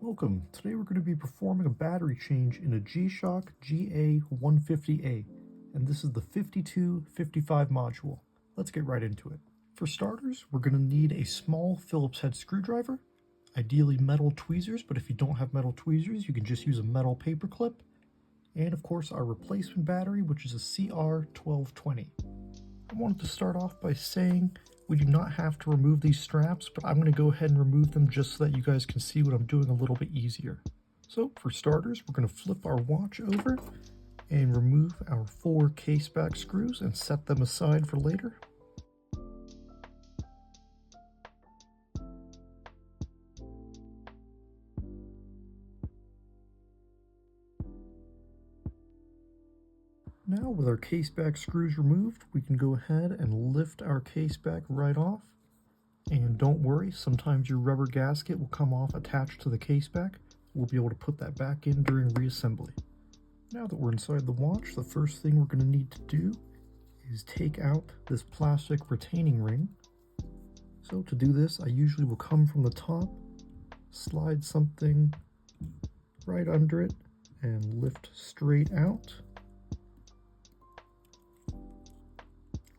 Welcome. Today we're going to be performing a battery change in a G Shock GA-150A, and this is the 5255 module. Let's get right into it. For starters, we're going to need a small Phillips head screwdriver, ideally metal tweezers, but if you don't have metal tweezers, you can just use a metal paper clip, and of course our replacement battery, which is a CR1220. I wanted to start off by saying we do not have to remove these straps, but I'm going to go ahead and remove them just so that you guys can see what I'm doing a little bit easier. So for starters, we're going to flip our watch over and remove our 4 case back screws and set them aside for later. Now with our case back screws removed, we can go ahead and lift our case back right off. And don't worry, sometimes your rubber gasket will come off attached to the case back. We'll be able to put that back in during reassembly. Now that we're inside the watch, the first thing we're going to need to do is take out this plastic retaining ring. So to do this, I usually will come from the top, slide something right under it, and lift straight out.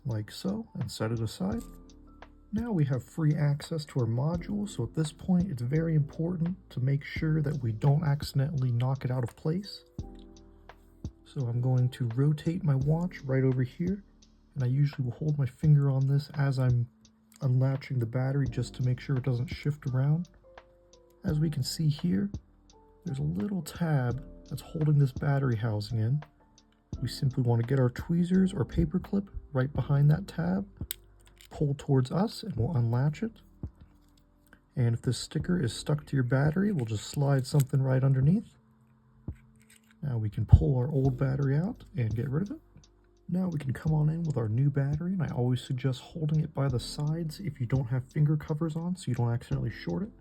Like so, and set it aside. Now we have free access to our module, so at this point it's very important to make sure that we don't accidentally knock it out of place. So I'm going to rotate my watch right over here, and I usually will hold my finger on this as I'm unlatching the battery just to make sure it doesn't shift around. As we can see here, there's a little tab that's holding this battery housing in. We simply want to get our tweezers or paper clip right behind that tab, pull towards us, and we'll unlatch it. And if this sticker is stuck to your battery, we'll just slide something right underneath. Now we can pull our old battery out and get rid of it. Now we can come on in with our new battery, and I always suggest holding it by the sides if you don't have finger covers on so you don't accidentally short it.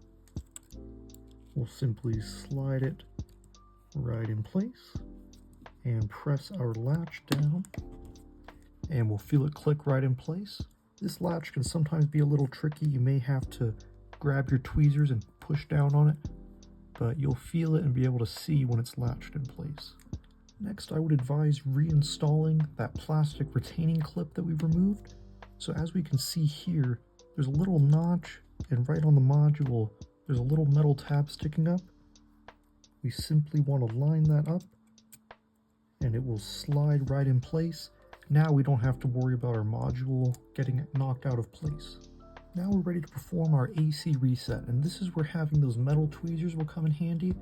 We'll simply slide it right in place and press our latch down, and we'll feel it click right in place. This latch can sometimes be a little tricky. You may have to grab your tweezers and push down on it, but you'll feel it and be able to see when it's latched in place. Next, I would advise reinstalling that plastic retaining clip that we removed. So as we can see here, there's a little notch, and right on the module, there's a little metal tab sticking up. We simply want to line that up, and it will slide right in place. Now we don't have to worry about our module getting knocked out of place. Now we're ready to perform our AC reset, and this is where having those metal tweezers will come in handy.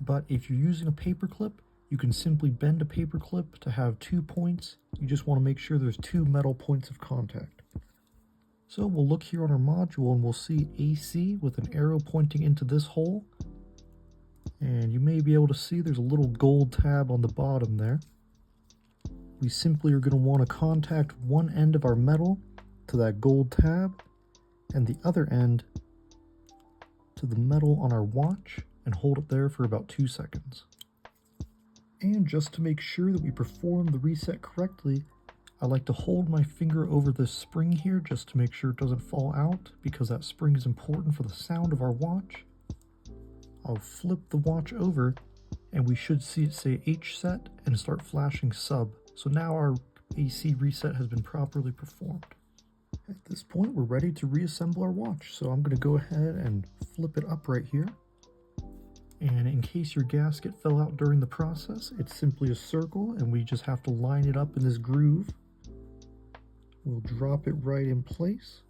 But if you're using a paper clip, you can simply bend a paper clip to have 2 points. You just want to make sure there's 2 metal points of contact. So we'll look here on our module and we'll see AC with an arrow pointing into this hole. And you may be able to see there's a little gold tab on the bottom there. We simply are going to want to contact one end of our metal to that gold tab and the other end to the metal on our watch and hold it there for about 2 seconds. And just to make sure that we perform the reset correctly, I like to hold my finger over this spring here just to make sure it doesn't fall out, because that spring is important for the sound of our watch. I'll flip the watch over and we should see it say H set and start flashing sub. So now our AC reset has been properly performed. At this point, we're ready to reassemble our watch. So I'm going to go ahead and flip it up right here. And in case your gasket fell out during the process, it's simply a circle and we just have to line it up in this groove. We'll drop it right in place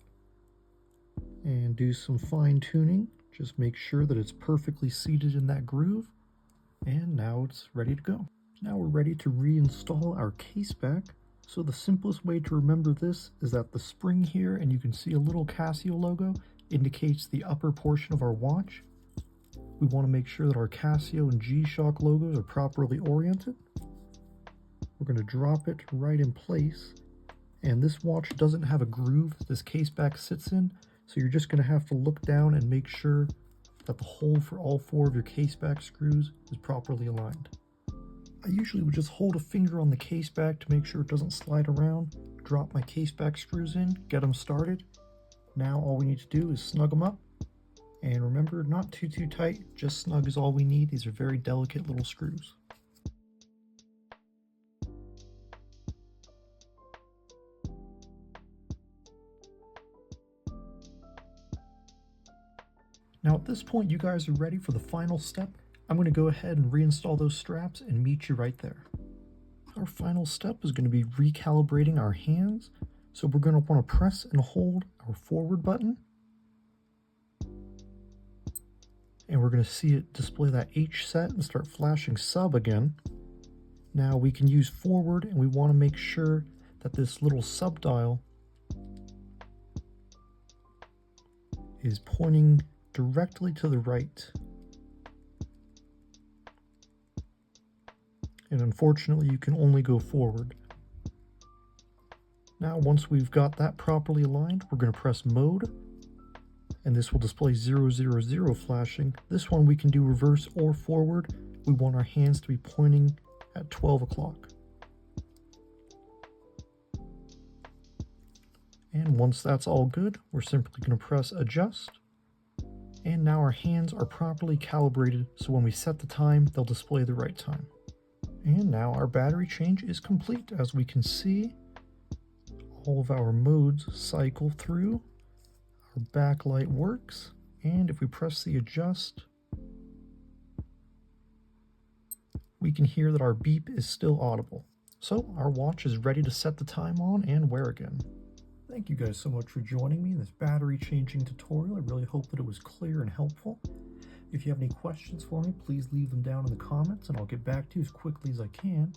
and do some fine tuning. Just make sure that it's perfectly seated in that groove. And now it's ready to go. Now we're ready to reinstall our case back. So the simplest way to remember this is that the spring here, and you can see a little Casio logo, indicates the upper portion of our watch. We want to make sure that our Casio and G Shock logos are properly oriented. We're going to drop it right in place. And this watch doesn't have a groove that this case back sits in, so you're just going to have to look down and make sure that the hole for all 4 of your case back screws is properly aligned. I usually would just hold a finger on the case back to make sure it doesn't slide around, drop my case back screws in, get them started. Now all we need to do is snug them up, And remember, not too tight, just snug is all we need. These are very delicate little screws. Now at this point, you guys are ready for the final step. I'm going to go ahead and reinstall those straps and meet you right there. Our final step is going to be recalibrating our hands. So we're going to want to press and hold our forward button. And we're going to see it display that H set and start flashing sub again. Now we can use forward, and we want to make sure that this little sub dial is pointing directly to the right. And unfortunately, you can only go forward. Now, once we've got that properly aligned, we're going to press mode, and this will display 000 flashing. This one we can do reverse or forward. We want our hands to be pointing at 12 o'clock. And once that's all good, we're simply going to press adjust. And now our hands are properly calibrated, so when we set the time, they'll display the right time. And now our battery change is complete. As we can see, all of our modes cycle through. Our backlight works, and if we press the adjust, we can hear that our beep is still audible. So our watch is ready to set the time on and wear again. Thank you guys so much for joining me in this battery changing tutorial. I really hope that it was clear and helpful. If you have any questions for me, please leave them down in the comments and I'll get back to you as quickly as I can.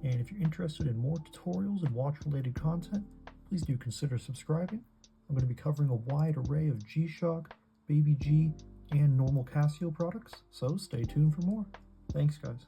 And if you're interested in more tutorials and watch related content, please do consider subscribing. I'm going to be covering a wide array of G Shock, Baby G, and normal Casio products, so stay tuned for more. Thanks guys.